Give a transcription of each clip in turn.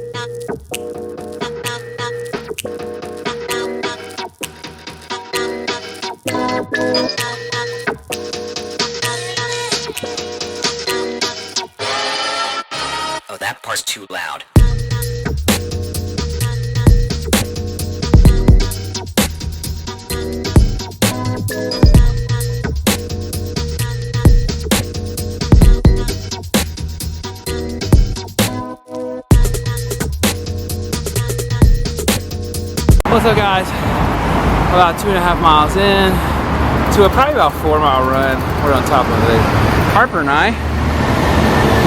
Oh, that part's too loud. What's up, guys? About 2.5 miles in to a probably about 4-mile run. We're on top of it. Harper and I,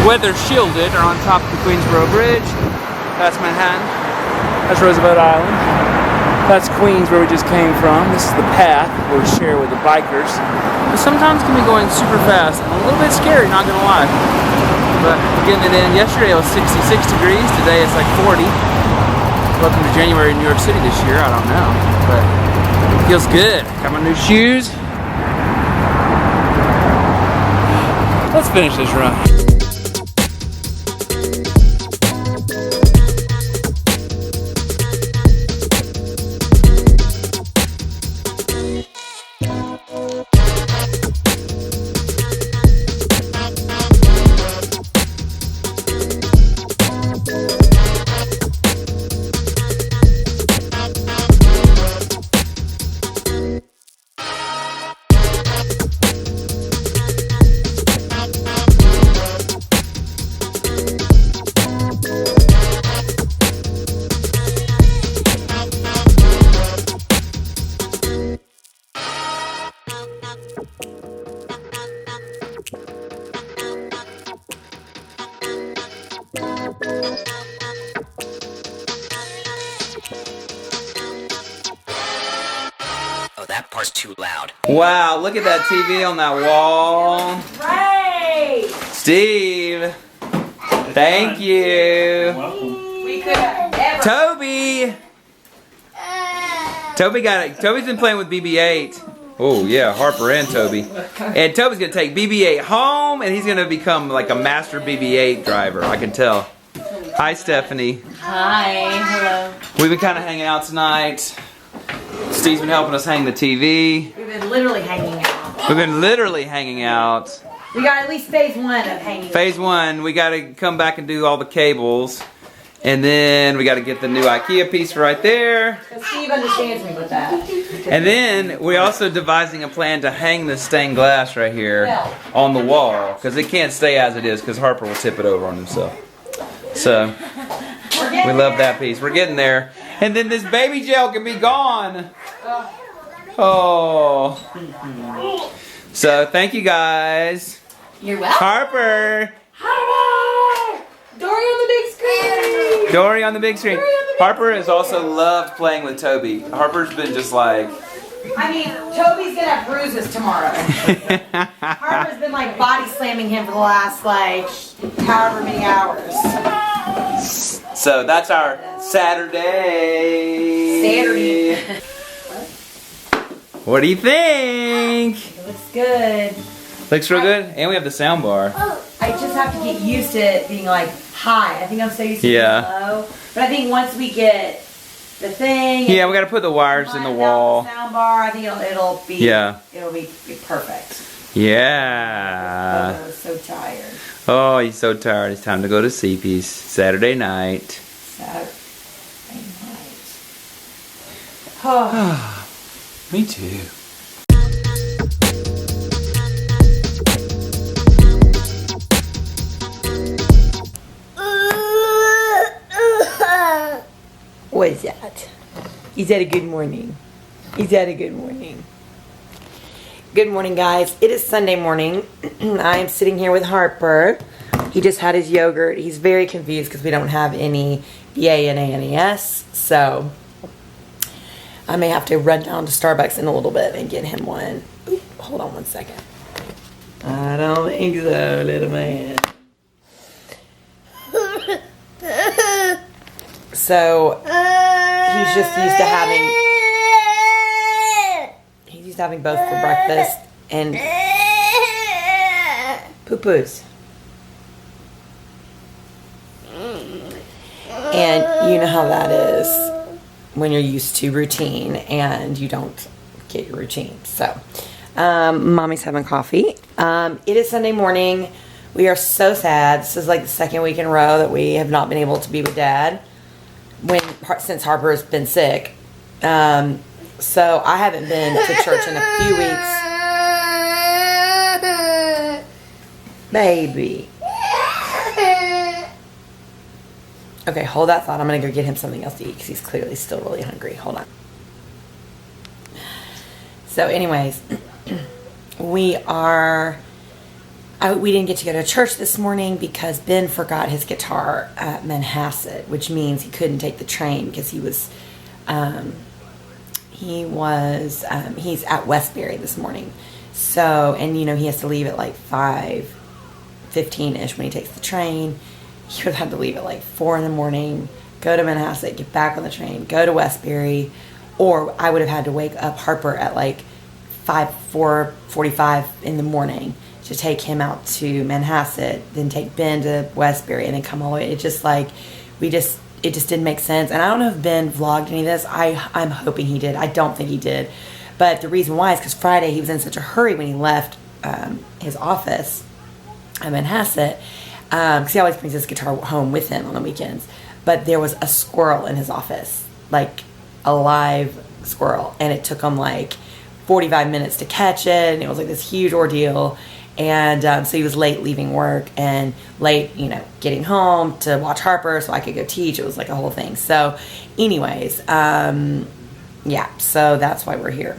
weather shielded, are on top of the Queensboro Bridge. That's Manhattan. That's Roosevelt Island. That's Queens, where we just came from. This is the path where we share with the bikers. But sometimes it can be going super fast and a little bit scary, not gonna lie. But we're getting it in. Yesterday it was 66 degrees. Today it's like 40. Welcome to January in New York City this year. I don't know, but it feels good. Got my new shoes. Let's finish this run. Oh, that part's too loud. Wow, look at that TV on that wall. Great! Steve, thank you. We could have never. Toby! Toby's been playing with BB-8. Oh yeah, Harper and Toby. And Toby's gonna take BB-8 home and he's gonna become like a master BB-8 driver, I can tell. Hi Stephanie. Hi, hello. We've been kind of hanging out tonight. Steve's been helping us hang the TV. We've been literally hanging out. We've been literally hanging out. We got at least phase 1 of hanging out. Phase 1, we gotta come back and do all the cables. And then we gotta get the new IKEA piece right there. Because Steve understands me with that. And then we're also devising a plan to hang this stained glass right here on the wall. Because it can't stay as it is because Harper will tip it over on himself. So, we love that piece. We're getting there. And then this baby gel can be gone. Oh. So, thank you guys. You're welcome. Harper. Hi! Dory on the big screen! Dory on the big screen. Harper has also loved playing with Toby. Harper's been just like... I mean, Toby's gonna have bruises tomorrow. Harper's been like body slamming him for the last like however many hours. So that's our Saturday. What do you think? It looks good. Looks real good. And we have the sound bar. I just have to get used to it being like high. I think I'm so used to being low. But I think once we get the thing. Yeah, we got to put the wires in the wall. Sound bar. I think it'll be. Yeah. It'll be perfect. Yeah. Oh, I'm so tired. Oh, he's so tired. It's time to go to sleepies. Saturday night. Saturday night. Oh. Me too. What is that? Is that a good morning? Is that a good morning? Good morning, guys. It is Sunday morning. I am sitting here with Harper. He just had his yogurt. He's very confused because we don't have any BANANES. So I may have to run down to Starbucks in a little bit and get him one. Oop, hold on one second. I don't think so, little man. So he's just used to having both for breakfast and poo-poos. And you know how that is when you're used to routine and you don't get your routine. So, mommy's having coffee. It is Sunday morning. We are so sad. This is like the second week in a row that we have not been able to be with Dad since Harper's been sick. So I haven't been to church in a few weeks. Baby. Okay, hold that thought. I'm going to go get him something else to eat because he's clearly still really hungry. Hold on. So anyways, we didn't get to go to church this morning because Ben forgot his guitar at Manhasset, which means he couldn't take the train because he's at Westbury this morning. So, and you know, he has to leave at like 5:15ish when he takes the train. He would have to leave at like 4 in the morning, go to Manhasset, get back on the train, go to Westbury, or I would have had to wake up Harper at like 4:45 in the morning to take him out to Manhasset, then take Ben to Westbury, and then come all the way. It just didn't make sense. And I don't know if Ben vlogged any of this. I'm hoping he did. I don't think he did. But the reason why is because Friday he was in such a hurry when he left his office at Manhasset, because he always brings his guitar home with him on the weekends. But there was a squirrel in his office, like a live squirrel, and it took him like 45 minutes to catch it, and it was like this huge ordeal. And so he was late leaving work and late, getting home to watch Harper so I could go teach. It was like a whole thing. So anyways, yeah, so that's why we're here.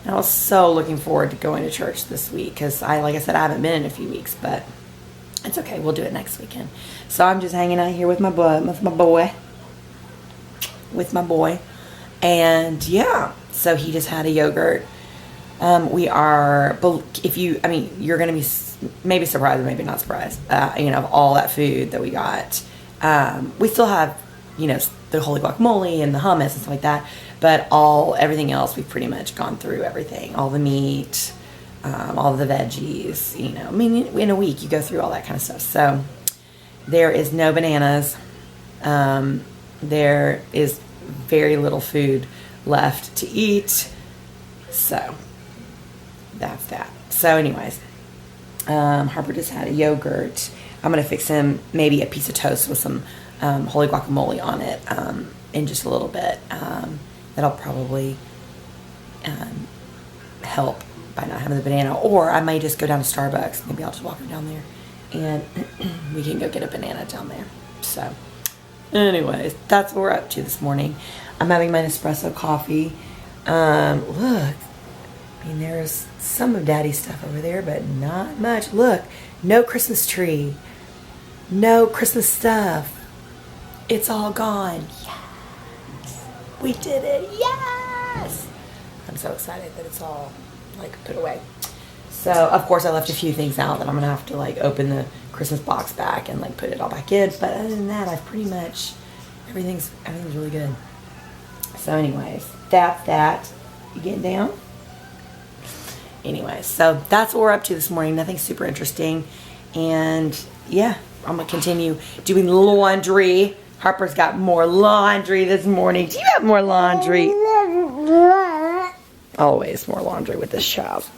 And I was so looking forward to going to church this week because like I said, I haven't been in a few weeks, but it's okay. We'll do it next weekend. So I'm just hanging out here with my boy. And yeah, so he just had a yogurt. You're going to be maybe surprised or maybe not surprised, of all that food that we got. We still have, the holy guacamole and the hummus and stuff like that, but everything else, we've pretty much gone through everything, all the meat, all the veggies, in a week you go through all that kind of stuff. So there is no bananas. There is very little food left to eat. So that's that. So anyways, Harper just had a yogurt. I'm going to fix him maybe a piece of toast with some holy guacamole on it in just a little bit. That'll probably help by not having the banana. Or I might just go down to Starbucks. Maybe I'll just walk down there and we can go get a banana down there. So anyways, that's what we're up to this morning. I'm having my Nespresso coffee. Look. There's some of Daddy's stuff over there, but not much. Look, no Christmas tree. No Christmas stuff. It's all gone. Yes. We did it. Yes. I'm so excited that it's all, put away. So, of course, I left a few things out that I'm going to have to, open the Christmas box back and, put it all back in. But other than that, I've pretty much, everything's really good. So, anyways, that's that. You getting down? Anyway, so that's what we're up to this morning. Nothing super interesting. And yeah, I'm going to continue doing laundry. Harper's got more laundry this morning. Do you have more laundry? Always more laundry with this child.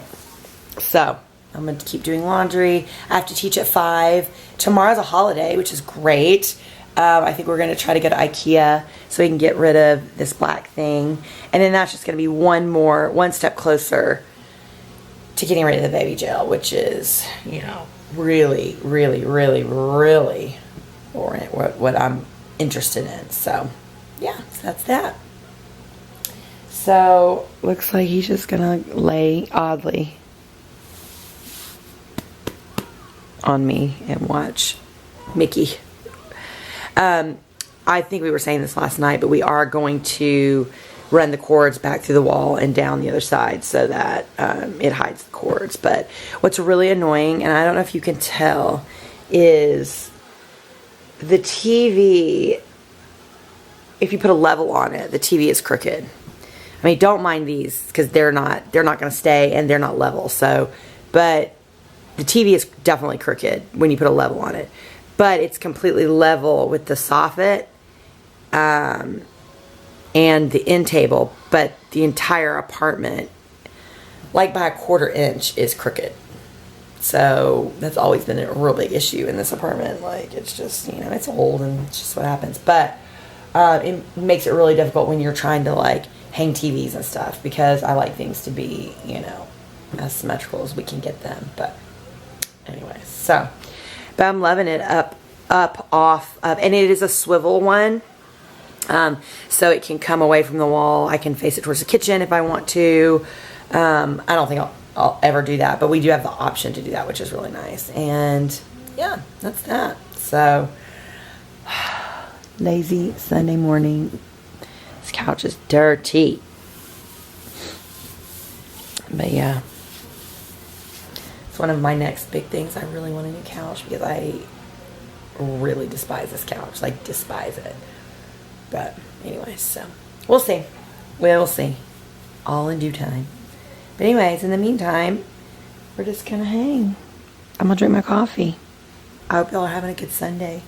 So I'm going to keep doing laundry. I have to teach at 5. Tomorrow's a holiday, which is great. I think we're going to try to go to IKEA so we can get rid of this black thing. And then that's just going to be one step closer to getting rid of the baby gel, which is, really, really, really, really what I'm interested in. So, yeah, so that's that. So, looks like he's just going to lay oddly on me and watch Mickey. I think we were saying this last night, but we are going to run the cords back through the wall and down the other side so that it hides the cords. But what's really annoying, and I don't know if you can tell, is the TV, if you put a level on it, the TV is crooked. I mean, don't mind these because they're not going to stay and they're not level. So, but the TV is definitely crooked when you put a level on it. but it's completely level with the soffit and the end table, but the entire apartment, like by a 1/4 inch, is crooked. So that's always been a real big issue in this apartment. Like, it's just, you know, it's old and it's just what happens. But it makes it really difficult when you're trying to, like, hang TVs and stuff, because I like things to be, you know, as symmetrical as we can get them. But anyway, so, but I'm loving it up, off, and it is a swivel one. So it can come away from the wall. I can face it towards the kitchen if I want to. I don't think I'll ever do that, but we do have the option to do that, which is really nice. And yeah, that's that. So lazy Sunday morning. This couch is dirty. But yeah, it's one of my next big things. I really want a new couch because I really despise this couch. Like, despise it. But anyways, so we'll see. We'll see. All in due time. But anyways, in the meantime, we're just gonna hang. I'm gonna drink my coffee. I hope y'all are having a good Sunday.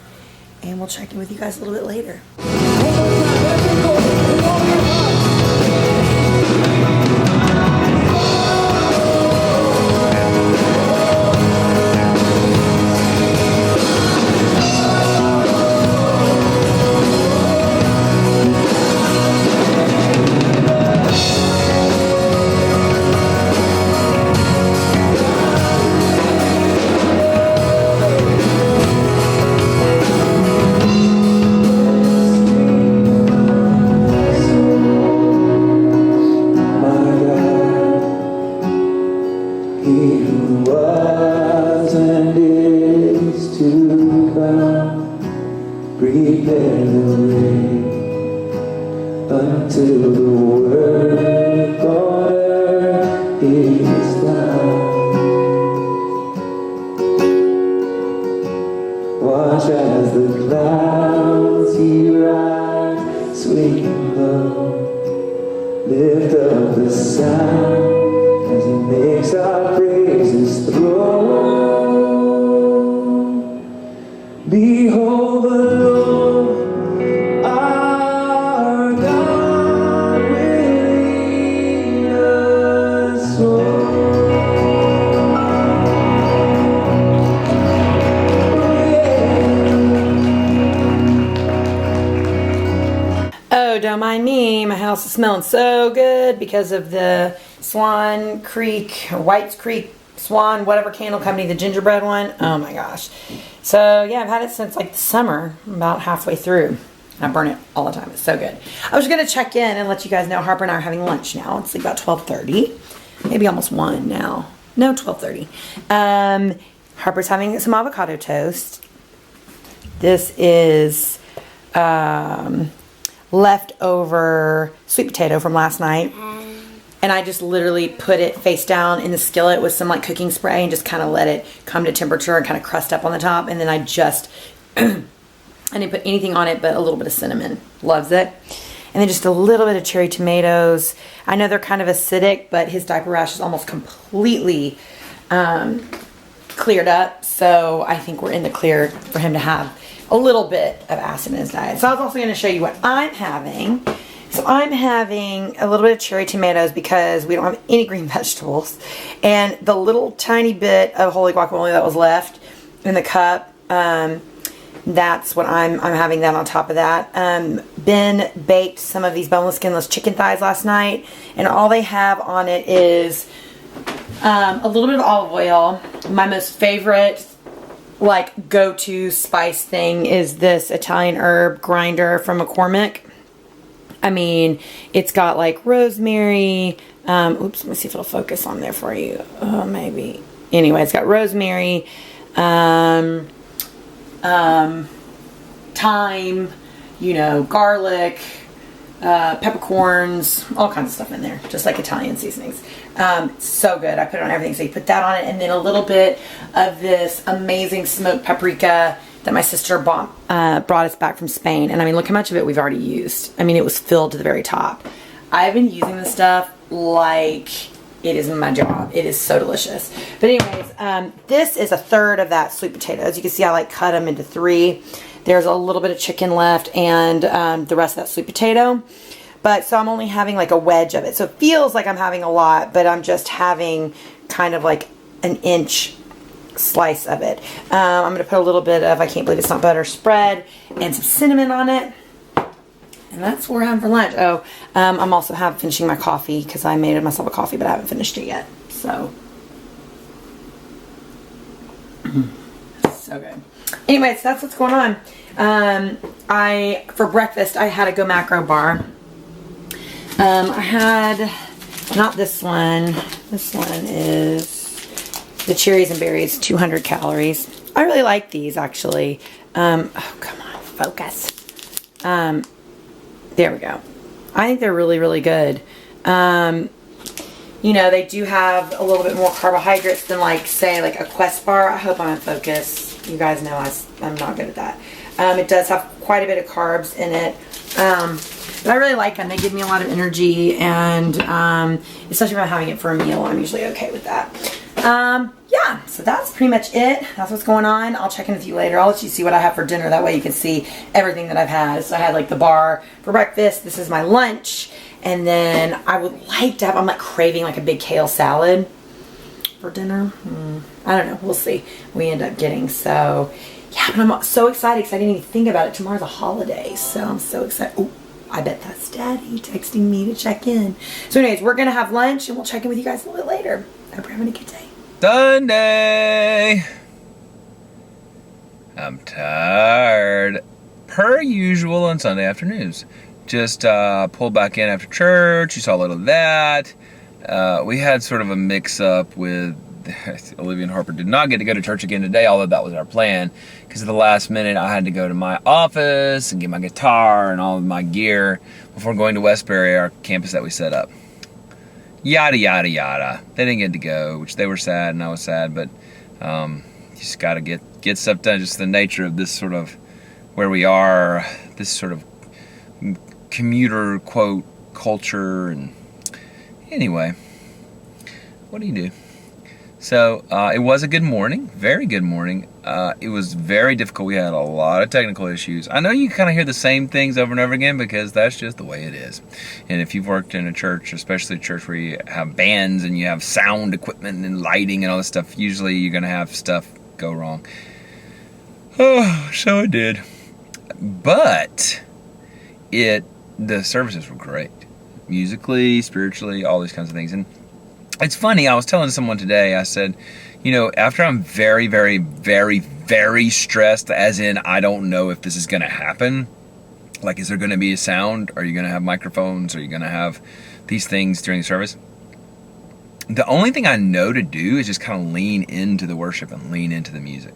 And we'll check in with you guys a little bit later. Watch as the clouds he rides, swinging low. Lift up the sound as he makes our praises throne. Behold the Lord, our God will lead us home. Oh, don't mind me. My house is smelling so good because of the Swan Creek, or White's Creek, Swan, whatever candle company, the gingerbread one. Oh my gosh. So yeah, I've had it since like the summer, about halfway through. I burn it all the time. It's so good. I was going to check in and let you guys know Harper and I are having lunch now. It's like about 12:30. Maybe almost 1 now. No, 12:30. Harper's having some avocado toast. This is leftover sweet potato from last night. And I just literally put it face down in the skillet with some like cooking spray and just kind of let it come to temperature and kind of crust up on the top. And then I just, I didn't put anything on it but a little bit of cinnamon. Loves it. And then just a little bit of cherry tomatoes. I know they're kind of acidic, but his diaper rash is almost completely cleared up. So I think we're in the clear for him to have a little bit of acid in his diet. So I was also going to show you what I'm having. So I'm having a little bit of cherry tomatoes because we don't have any green vegetables. And the little tiny bit of holy guacamole that was left in the cup, that's what I'm having that on top of that. Ben baked some of these boneless, skinless chicken thighs last night. And all they have on it is a little bit of olive oil. My most favorite, like, go-to spice thing is this Italian herb grinder from McCormick. I mean, it's got like rosemary. Oops, let me see if it'll focus on there for you. Maybe. Anyway, it's got rosemary, thyme, you know, garlic, peppercorns, all kinds of stuff in there, just like Italian seasonings. So good. I put it on everything. So you put that on it, and then a little bit of this amazing smoked paprika that my sister brought us back from Spain. And I mean, look how much of it we've already used. I mean, it was filled to the very top. I've been using this stuff like It is my job. It is so delicious. But anyways, this is a third of that sweet potato. As you can see, I like cut them into 3. There's a little bit of chicken left and the rest of that sweet potato. But so I'm only having like a wedge of it. So it feels like I'm having a lot, but I'm just having kind of like an inch slice of it. I'm going to put a little bit of, I can't believe it's not butter, spread and some cinnamon on it. And that's what we're having for lunch. Oh, I'm also finishing my coffee because I made myself a coffee, but I haven't finished it yet. So, so good. Anyways, that's what's going on. For breakfast, I had a Go Macro bar. I had, not this one. This one is the cherries and berries, 200 calories. I really like these, actually. Oh, come on, focus. There we go. I think they're really, really good. You know, they do have a little bit more carbohydrates than, like, say, like a Quest bar. I hope I'm in focus. You guys know I'm not good at that. It does have quite a bit of carbs in it. But I really like them. They give me a lot of energy, and especially if I'm having it for a meal, I'm usually okay with that. Yeah, so that's pretty much it. That's what's going on. I'll check in with you later. I'll let you see what I have for dinner. That way you can see everything that I've had. So I had like the bar for breakfast. This is my lunch. And then I would like to have, I'm like craving like a big kale salad for dinner. I don't know. We'll see. We end up getting. So yeah, but I'm so excited because I didn't even think about it. Tomorrow's a holiday. So I'm so excited. Oh, I bet that's Daddy texting me to check in. So anyways, we're going to have lunch and we'll check in with you guys a little bit later. Hope you're having a good day. Sunday. I'm tired. Per usual on Sunday afternoons. Just pulled back in after church. You saw a little of that. We had sort of a mix-up with Olivia and Harper did not get to go to church again today, although that was our plan. Because at the last minute, I had to go to my office and get my guitar and all of my gear before going to Westbury, our campus that we set up. Yada, yada, yada. They didn't get to go, which they were sad and I was sad, but you just got to get stuff done. Just the nature of this sort of, where we are, this sort of commuter, quote, culture. And anyway, what do you do? So it was a good morning, very good morning. It was very difficult. We had a lot of technical issues. I know you kind of hear the same things over and over again because that's just the way it is. And if you've worked in a church, especially a church where you have bands and you have sound equipment and lighting and all this stuff, usually you're going to have stuff go wrong. Oh, so it did. But the services were great. Musically, spiritually, all these kinds of things. And it's funny, I was telling someone today, I said, you know, after I'm very, very, very, very stressed, as in I don't know if this is going to happen, like is there going to be a sound? Are you going to have microphones? Are you going to have these things during the service? The only thing I know to do is just kind of lean into the worship and lean into the music.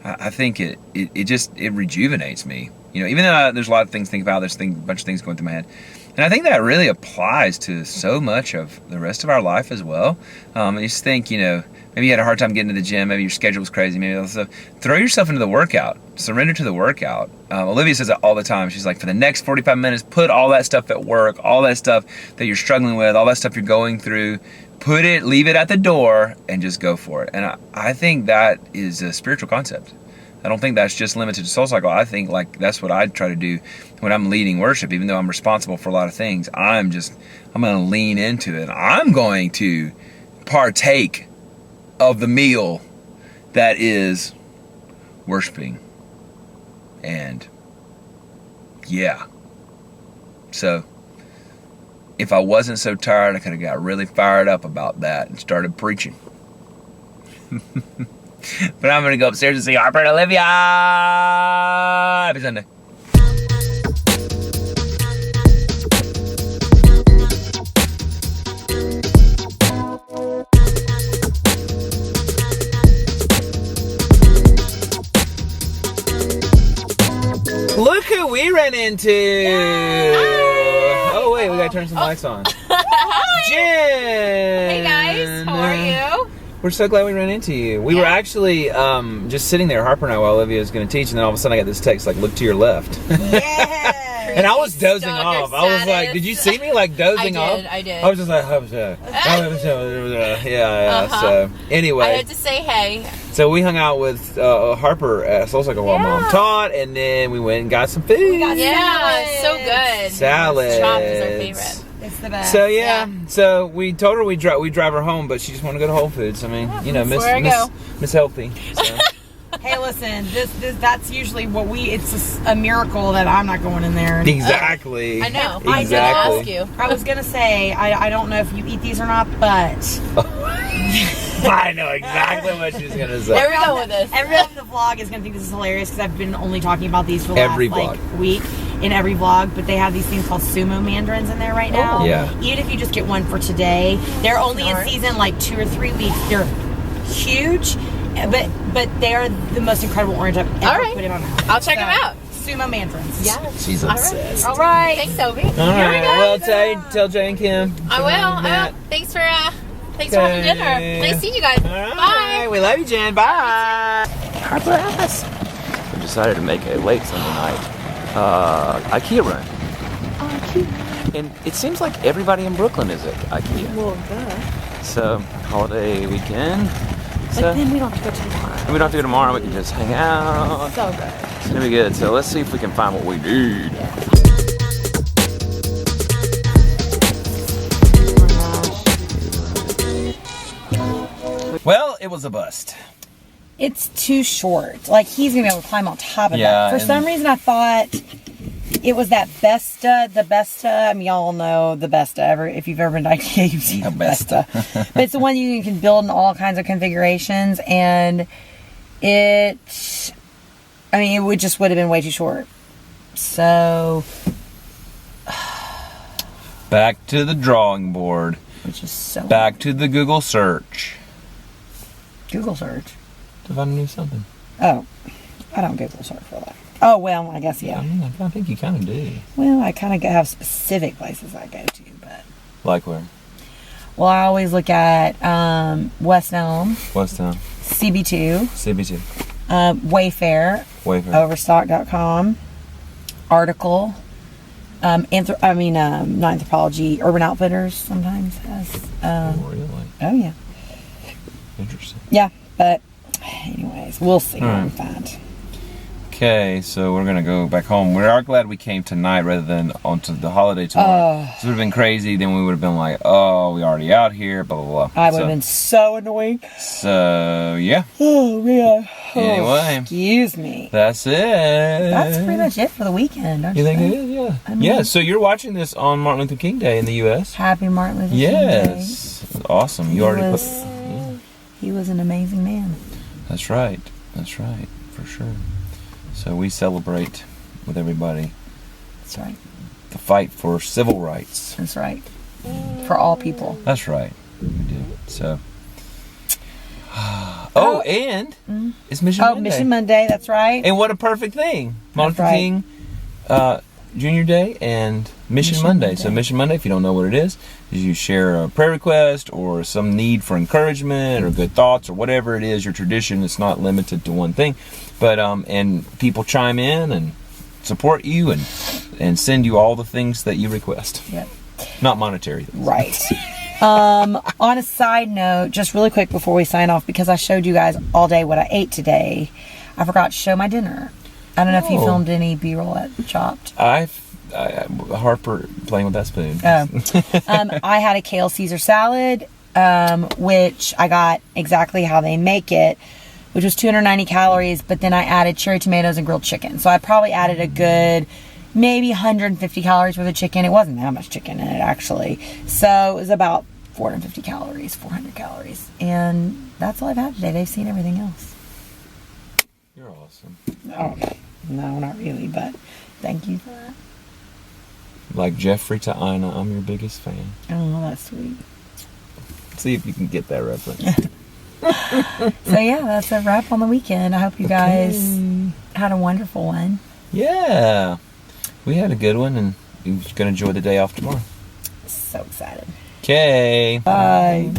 I think it rejuvenates me. You know, even though there's a lot of things to think about, there's a bunch of things going through my head. And I think that really applies to so much of the rest of our life as well. I just think, you know, maybe you had a hard time getting to the gym, maybe your schedule was crazy, maybe all this stuff. Throw yourself into the workout. Surrender to the workout. Olivia says that all the time. She's like, for the next 45 minutes, put all that stuff at work, all that stuff that you're struggling with, all that stuff you're going through, leave it at the door and just go for it. And I think that is a spiritual concept. I don't think that's just limited to Soul Cycle. I think like that's what I try to do when I'm leading worship, even though I'm responsible for a lot of things. I'm going to lean into it. I'm going to partake of the meal that is worshiping. And yeah. So if I wasn't so tired, I could have got really fired up about that and started preaching. But I'm going to go upstairs and see Harper and Olivia. Happy Sunday. Look who we ran into. Oh, wait, we got to turn some lights on. Hi. Jen. Hey, guys. How are you? We're so glad we ran into you. We were actually just sitting there, Harper and I, while Olivia was going to teach, and then all of a sudden I got this text like, look to your left. Yes. And I was dozing Stalker off. I was like, status. did you see me like dozing off? I did. I was just like, yeah. So anyway, I had to say hey. so we hung out with Harper at Soul Cycle while Mom taught, and then we went and got some food. Yeah, so good. Salad. Chop is our favorite. It's the best. So so we told her we drive her home, but she just wanted to go to Whole Foods. I mean, Miss Healthy. So. Hey, listen, that's usually what it's a miracle that I'm not going in there. Exactly. I know. Exactly. I did ask you. I was going to say, I don't know if you eat these or not, but... I know exactly what she's going to say. There we go with this. Everyone in the vlog is going to think this is hilarious because I've been only talking about these for the Every last vlog. week in every vlog, but they have these things called sumo mandarins in there right now. Yeah. Even if you just get one for today, they're only in season like 2 or 3 weeks. They're huge, but they are the most incredible orange I've ever put in my mouth. I'll check them out. Sumo mandarins. Yeah. She's obsessed. All right. Thanks, Toby. All right. Well, tell Jay and Kim. I will. Thanks for having dinner. Nice seeing you guys. All right. Bye. We love you, Jen. Bye. Harper Alice. We decided to make a late Sunday night IKEA run. IKEA. And it seems like everybody in Brooklyn is at IKEA. Well, So, holiday weekend. but then we don't have to go tomorrow. We don't have to go tomorrow. We can just hang out. So good. It's gonna be good. So let's see if we can find what we need. Well, it was a bust. It's too short. Like, he's gonna be able to climb on top of Yeah, that. For some reason, I thought it was that Besta. The Besta. I mean, y'all know the Besta. If you've ever been to IKEA, you've seen the Besta. But it's the one you can build in all kinds of configurations, and it would have been way too short. So, Back to the drawing board. which is so Back to the Google search. Google search. To find a new something. Oh, I don't Google search for that. Oh well, I guess yeah. I think you kind of do. Well, I kind of have specific places I go to, but Like where? well, I always look at West Elm, West Town. CB2, CB2. Wayfair, Wayfair. Overstock.com, Article, not Anthropology, Urban Outfitters sometimes has. Oh, really? Oh yeah, Interesting. yeah. But anyways, we'll see what All we right. find. Okay, so we're gonna go back home. We are glad we came tonight rather than onto the holiday tomorrow. This would have been crazy. Then we would have been like, "Oh, we already out here." Blah blah blah. I would have been so annoyed. So yeah. Oh man. Anyway. Excuse me. That's it. That's pretty much it for the weekend, don't you, You think think? it is? Yeah. I mean- Yeah. So you're watching this on Martin Luther King Day in the U.S. Happy Martin Luther King Yes. Awesome. You He already was- put. Yeah. Day. He was an amazing man. That's right. That's right. For sure. So we celebrate with everybody That's right. the fight for civil rights. That's right. For all people. That's right. We do. So. Oh, and it's Mission Oh, Monday. Mission Monday. That's right. And what a perfect thing. Martin Luther right. King Junior Day and Mission Monday. So Mission Monday, if you don't know what it is you share a prayer request or some need for encouragement or good thoughts or whatever it is, your tradition. It's not limited to one thing. But and people chime in and support you and send you all the things that you request. Yep. Not monetary things. Right. On a side note, just really quick before we sign off, because I showed you guys all day what I ate today, I forgot to show my dinner. I don't know if you Oh. filmed any B-roll at Chopped. Harper playing with that spoon. I had a kale Caesar salad, which I got exactly how they make it, which was 290 calories, but then I added cherry tomatoes and grilled chicken. So I probably added a good maybe 150 calories worth of chicken. It wasn't that much chicken in it, actually. So it was about 400 calories. And that's all I've had today. They've seen everything else. You're awesome. Oh, no, not really, but thank you for that. Like Jeffrey to Ina, I'm your biggest fan. Oh, that's sweet. See if you can get that reference. So yeah, that's a wrap on the weekend. I hope you guys had a wonderful one. Yeah. We had a good one, and we're going to enjoy the day off tomorrow. So excited. Okay. Bye.